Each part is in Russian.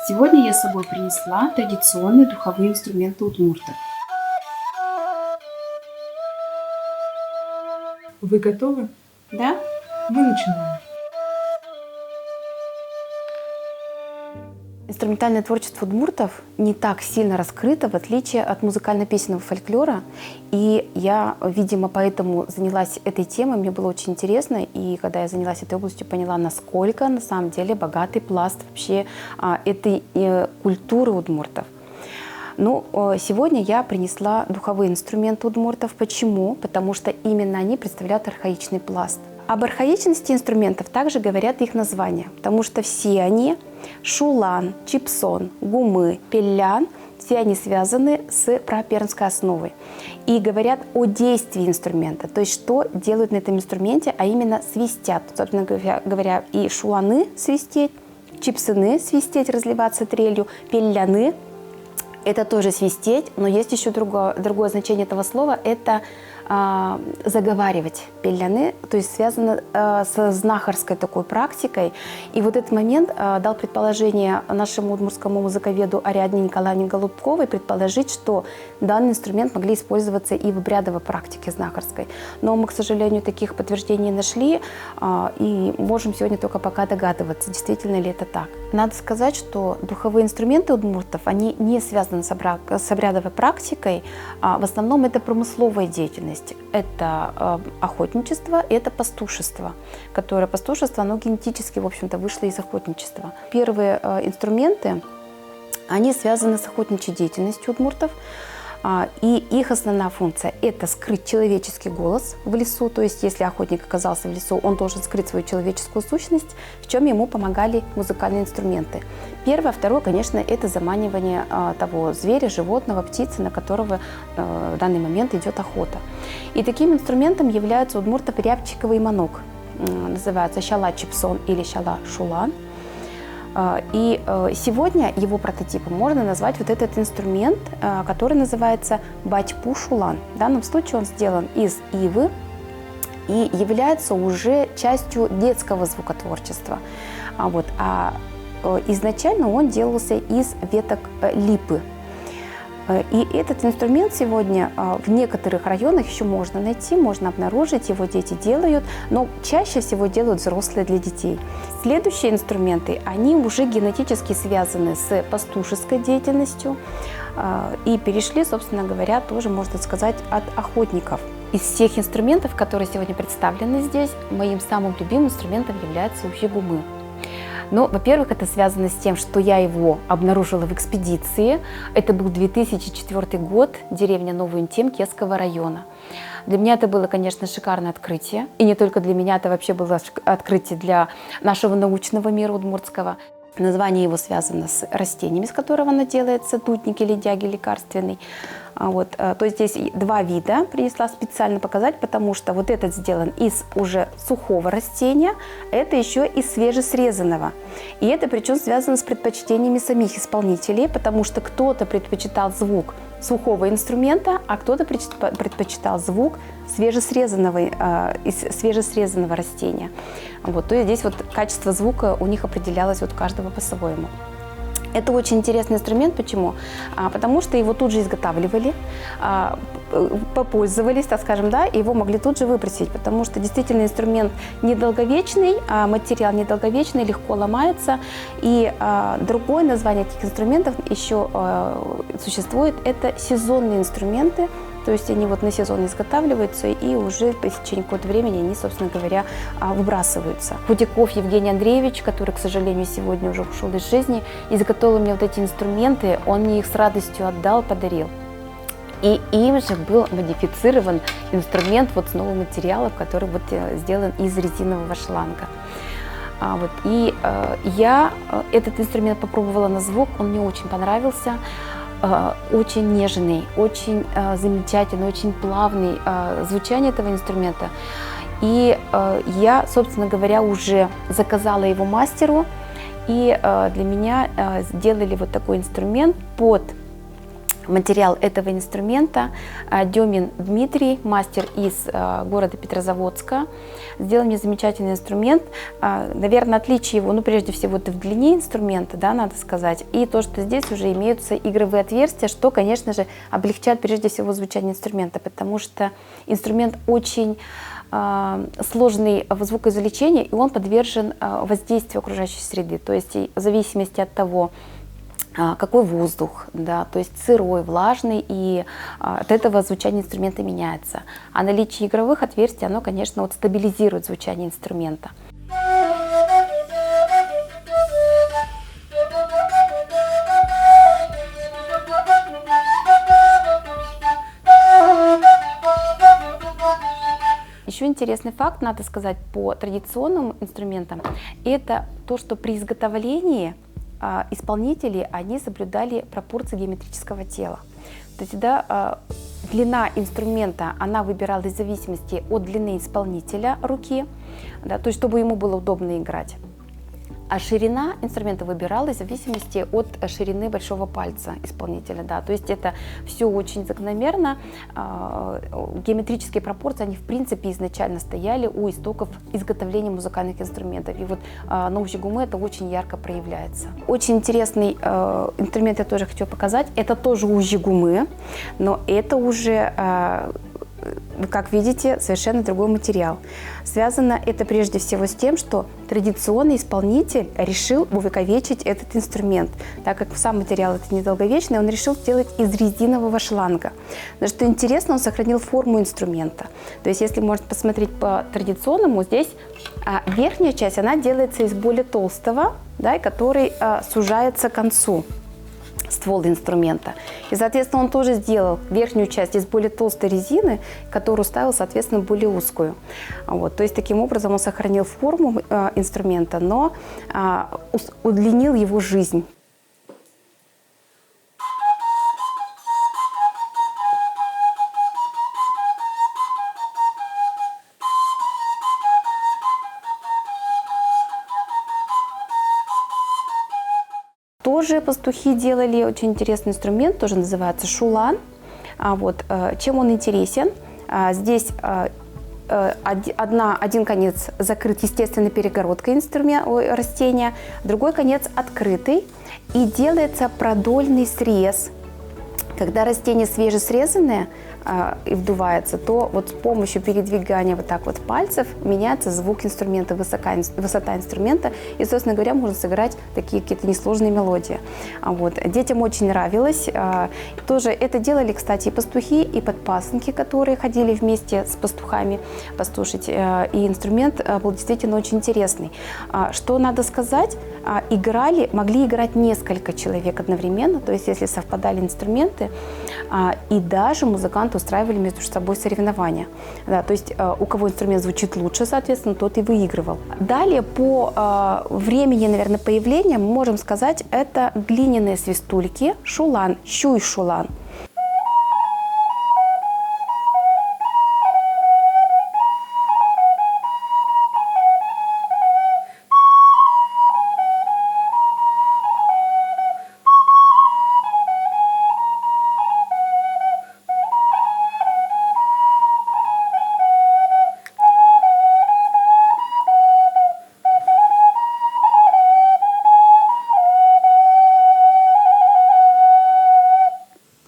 Сегодня я с собой принесла традиционные духовые инструменты удмуртов. Вы готовы? Да? Мы начинаем. Инструментальное творчество удмуртов не так сильно раскрыто, в отличие от музыкально-песенного фольклора. И я, видимо, поэтому занялась этой темой. Мне было очень интересно. И когда я занялась этой областью, поняла, насколько на самом деле богатый пласт вообще этой культуры удмуртов. Ну, сегодня я принесла духовые инструменты удмуртов. Почему? Потому что именно они представляют архаичный пласт. Об архаичности инструментов также говорят их названия, потому что все они – шулан, чипсон, гумы, пеллян – все они связаны с прапермской основой и говорят о действии инструмента, то есть что делают на этом инструменте, а именно свистят. Собственно говоря, и шуланы свистеть, чипсыны свистеть, разливаться трелью, пелляны – это тоже свистеть, но есть еще другое значение этого слова – это заговаривать пелляны, то есть связано с знахарской такой практикой. И вот этот момент дал предположение нашему удмуртскому музыковеду Ариадне Николаевне Голубковой предположить, что данный инструмент могли использоваться и в обрядовой практике знахарской. Но мы, к сожалению, таких подтверждений не нашли, и можем сегодня только пока догадываться, действительно ли это так. Надо сказать, что духовые инструменты удмуртов, они не связаны с обрядовой практикой, в основном это промысловая деятельность. Это охотничество, это пастушество, которое пастушество, оно генетически, в общем-то, вышло из охотничества. Первые инструменты, они связаны с охотничьей деятельностью удмуртов, и их основная функция – это скрыть человеческий голос в лесу, то есть если охотник оказался в лесу, он должен скрыть свою человеческую сущность, в чем ему помогали музыкальные инструменты. Первое, второе, конечно, это заманивание того зверя, животного, птицы, на которого в данный момент идет охота. И таким инструментом является удмуртов рябчиковый манок, называется щала-чипсон или щала-шулан. И сегодня его прототипом можно назвать вот этот инструмент, который называется батьпу-шулан. В данном случае он сделан из ивы и является уже частью детского звукотворчества. Изначально он делался из веток липы. И этот инструмент сегодня в некоторых районах еще можно найти, можно обнаружить, его дети делают, но чаще всего делают взрослые для детей. Следующие инструменты, они уже генетически связаны с пастушеской деятельностью и перешли, собственно говоря, тоже, можно сказать, от охотников. Из всех инструментов, которые сегодня представлены здесь, моим самым любимым инструментом является ухи-гумы. Ну, во-первых, это связано с тем, что я его обнаружила в экспедиции. Это был 2004 год, деревня Новый Интим Кесского района. Для меня это было, конечно, шикарное открытие. И не только для меня, это вообще было открытие для нашего научного мира удмуртского. Название его связано с растениями, из которого оно делается, дудник или дяги лекарственный. То есть здесь два вида принесла специально показать, потому что вот этот сделан из уже сухого растения, это еще из свежесрезанного. И это причем связано с предпочтениями самих исполнителей, потому что кто-то предпочитал звук сухого инструмента, а кто-то предпочитал звук из свежесрезанного растения. То есть здесь качество звука у них определялось каждого по-своему. Это очень интересный инструмент. Почему? Потому что его тут же изготавливали, попользовались, так скажем, да, и его могли тут же выбросить, потому что действительно инструмент недолговечный, материал недолговечный, легко ломается. И другое название этих инструментов еще существует – это сезонные инструменты. То есть они на сезон изготавливаются и уже по истечении какого-то времени они, собственно говоря, выбрасываются. Худяков Евгений Андреевич, который, к сожалению, сегодня уже ушел из жизни, изготовил мне эти инструменты, он мне их с радостью отдал, подарил. И им же был модифицирован инструмент с новых материалов, который сделан из резинового шланга. Я этот инструмент попробовала на звук, он мне очень понравился. Очень нежный, очень замечательный, очень плавный звучание этого инструмента. И я, собственно говоря, уже заказала его мастеру, и для меня сделали такой инструмент под материал этого инструмента. Демин Дмитрий, мастер из города Петрозаводска, сделал мне замечательный инструмент. Наверное, отличие его, прежде всего, это в длине инструмента, да, надо сказать, и то, что здесь уже имеются игровые отверстия, что, конечно же, облегчает прежде всего звучание инструмента, потому что инструмент очень сложный в звукоизвлечении, и он подвержен воздействию окружающей среды, то есть в зависимости от того, какой воздух, да, то есть сырой, влажный, и от этого звучание инструмента меняется. А наличие игровых отверстий, оно, конечно, стабилизирует звучание инструмента. Еще интересный факт, надо сказать, по традиционным инструментам, это то, что при изготовлении исполнители, они соблюдали пропорции геометрического тела. То есть, да, длина инструмента, она выбиралась в зависимости от длины исполнителя руки, да, то есть, чтобы ему было удобно играть. А ширина инструмента выбиралась в зависимости от ширины большого пальца исполнителя. Да. То есть это все очень закономерно. Геометрические пропорции, они в принципе изначально стояли у истоков изготовления музыкальных инструментов. И вот на ужигумэ это очень ярко проявляется. Очень интересный инструмент я тоже хочу показать. Это тоже ужигумэ, но это уже, как видите, совершенно другой материал. Связано это прежде всего с тем, что традиционный исполнитель решил увековечить этот инструмент. Так как сам материал это недолговечный, он решил сделать из резинового шланга. Но что интересно, он сохранил форму инструмента. То есть, если можно посмотреть по традиционному, здесь верхняя часть, она делается из более толстого, да, который сужается к концу. Ствол инструмента. И, соответственно, он тоже сделал верхнюю часть из более толстой резины, которую ставил, соответственно, более узкую. Вот. То есть, таким образом он сохранил форму инструмента, но удлинил его жизнь. Тоже пастухи делали очень интересный инструмент, тоже называется шулан. Чем он интересен? Здесь один конец закрыт естественной перегородкой растения, другой конец открытый, и делается продольный срез. Когда растение свежесрезанное и вдувается, то вот с помощью передвигания вот так вот пальцев меняется звук инструмента, высота инструмента, и, собственно говоря, можно сыграть такие какие-то несложные мелодии. Детям очень нравилось. Тоже это делали, кстати, и пастухи, и подпасынки, которые ходили вместе с пастухами послушать. И инструмент был действительно очень интересный. Что надо сказать, могли играть несколько человек одновременно, то есть если совпадали инструменты, и даже музыканты устраивали между собой соревнования. Да, то есть у кого инструмент звучит лучше, соответственно, тот и выигрывал. Далее по времени, наверное, появления мы можем сказать, это глиняные свистульки, шулан, щуй-шулан.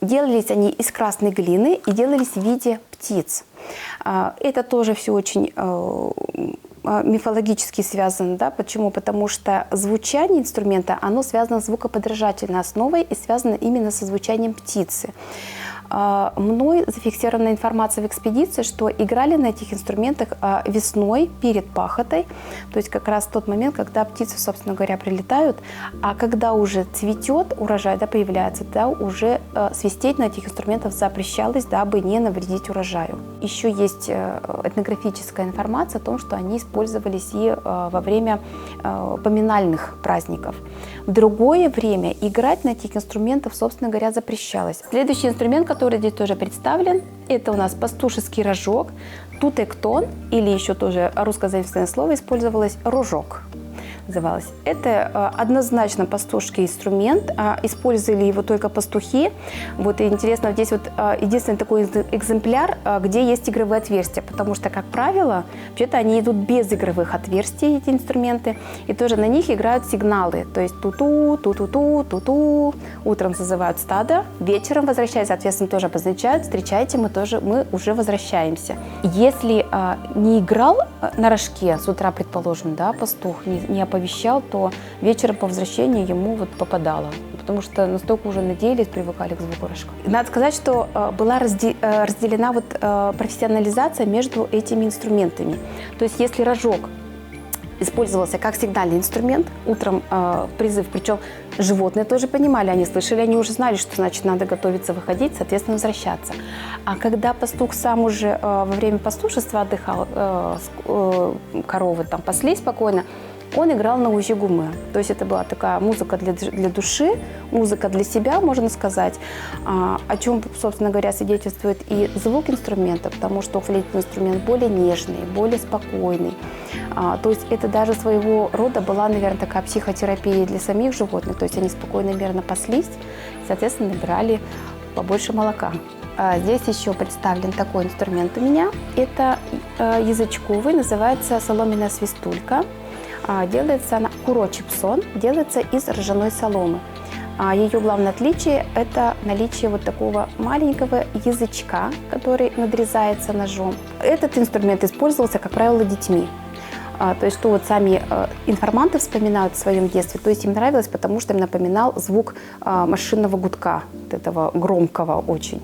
Делались они из красной глины и делались в виде птиц. Это тоже все очень мифологически связано. Да? Почему? Потому что звучание инструмента, оно связано с звукоподражательной основой и связано именно со звучанием птицы. Мной зафиксирована информация в экспедиции, что играли на этих инструментах весной перед пахотой, то есть как раз тот момент, когда птицы, собственно говоря, прилетают, а когда уже цветет урожай, да, появляется, да, уже свистеть на этих инструментах запрещалось, дабы не навредить урожаю. Еще есть этнографическая информация о том, что они использовались и во время поминальных праздников. В другое время играть на этих инструментах, собственно говоря, запрещалось. Следующий инструмент, который здесь тоже представлен, это у нас пастушеский рожок, тутектон, или еще тоже русское заимствованное слово использовалось рожок. называлась. Это однозначно пастушский инструмент, использовали его только пастухи. Вот и интересно, здесь вот единственный такой экземпляр, где есть игровые отверстия, потому что, как правило, вообще-то они идут без игровых отверстий, эти инструменты, и тоже на них играют сигналы, то есть ту-ту, ту-ту-ту, ту-ту, утром зазывают стадо, вечером возвращаются, соответственно, тоже обозначают, встречайте, мы уже возвращаемся. Если не играл на рожке с утра, предположим, да, пастух не оповещал, то вечером по возвращении ему вот попадало, потому что настолько уже надеялись, привыкали к звуку рожка. Надо сказать, что была разделена вот профессионализация между этими инструментами. То есть если рожок использовался как сигнальный инструмент, утром призыв, причем животные тоже понимали, они слышали, они уже знали, что значит надо готовиться, выходить, соответственно, возвращаться. А когда пастух сам уже во время пастушества отдыхал, коровы там паслись спокойно, он играл на ужи гумы. То есть это была такая музыка для души, музыка для себя, можно сказать, о чем, собственно говоря, свидетельствует и звук инструмента, потому что флейтный инструмент более нежный, более спокойный. То есть это даже своего рода была, наверное, такая психотерапия для самих животных. То есть они спокойно, мирно паслись, соответственно, набирали побольше молока. Здесь еще представлен такой инструмент у меня. Это язычковый, называется соломенная свистулька. Делается она куро-чипсон, делается из ржаной соломы. Ее главное отличие – это наличие вот такого маленького язычка, который надрезается ножом. Этот инструмент использовался, как правило, детьми. То есть, что вот сами информанты вспоминают в своем детстве, то есть им нравилось, потому что им напоминал звук машинного гудка, вот этого громкого очень.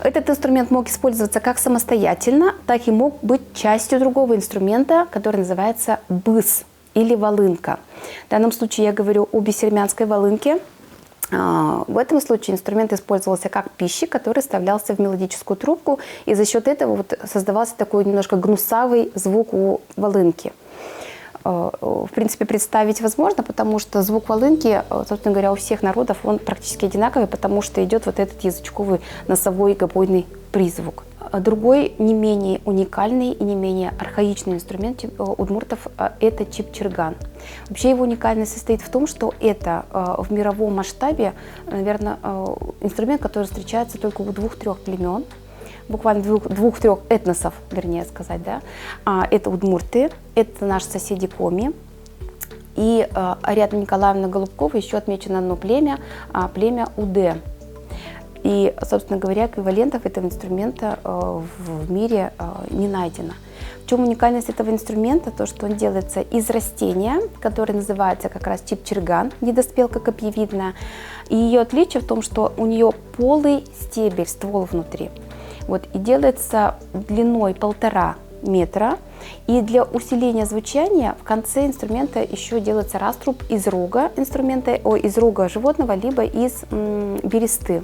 Этот инструмент мог использоваться как самостоятельно, так и мог быть частью другого инструмента, который называется быс или волынка. В данном случае я говорю о бессермянской волынке. В этом случае инструмент использовался как пища, который вставлялся в мелодическую трубку, и за счет этого вот создавался такой немножко гнусавый звук у волынки. В принципе, представить возможно, потому что звук волынки, собственно говоря, у всех народов он практически одинаковый, потому что идет вот этот язычковый носовой гобойный призвук. Другой не менее уникальный и не менее архаичный инструмент удмуртов – это чипчерган. Вообще его уникальность состоит в том, что это в мировом масштабе, наверное, инструмент, который встречается только у 2-3 племен, буквально 2-3 этносов, вернее сказать, да. Это удмурты, это наши соседи коми. И Ариадна Николаевна Голубкова еще отмечено одно племя, племя Уде. И, собственно говоря, эквивалентов этого инструмента в мире не найдено. В чем уникальность этого инструмента? То, что он делается из растения, которое называется как раз чипчерган, недоспелка копьевидная. И ее отличие в том, что у нее полый стебель, ствол внутри. Вот, и делается длиной 1,5 метра. И для усиления звучания в конце инструмента еще делается раструб из рога инструмента, из рога животного, либо из бересты.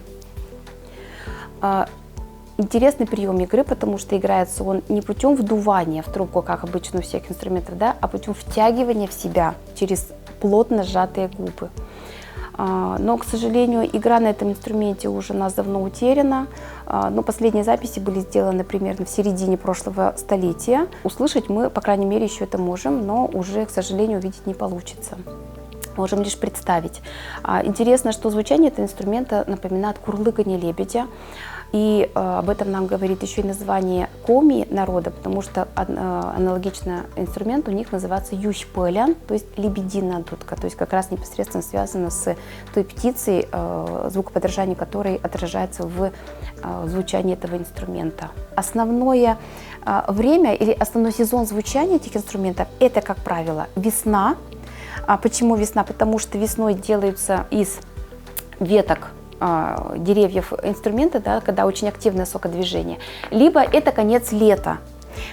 Интересный прием игры, потому что играется он не путем вдувания в трубку, как обычно у всех инструментов, да, а путем втягивания в себя через плотно сжатые губы. Но, к сожалению, игра на этом инструменте уже у нас давно утеряна. Но последние записи были сделаны примерно в середине прошлого столетия. Услышать мы, по крайней мере, еще это можем, но уже, к сожалению, увидеть не получится. Можем лишь представить. Интересно, что звучание этого инструмента напоминает курлыканье лебедя. И об этом нам говорит еще и название коми народа, потому что аналогичный инструмент у них называется ющпэлян, то есть лебединая дудка, то есть как раз непосредственно связано с той птицей, звукоподражание которой отражается в звучании этого инструмента. Основное время или основной сезон звучания этих инструментов – это, как правило, весна. Почему весна? Потому что весной делаются из веток деревьев инструмента, да, когда очень активное сокодвижение, либо это конец лета,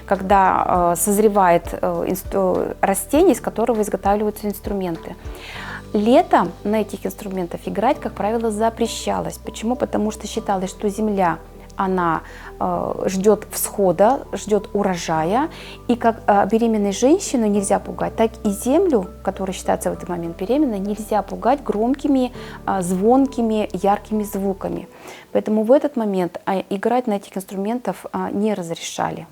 когда созревает растение, из которого изготавливаются инструменты. Летом на этих инструментах играть, как правило, запрещалось. Почему? Потому что считалось, что земля она ждет всхода, ждет урожая, и как беременной женщину нельзя пугать, так и землю, которая считается в этот момент беременной, нельзя пугать громкими, звонкими, яркими звуками. Поэтому в этот момент играть на этих инструментах не разрешали.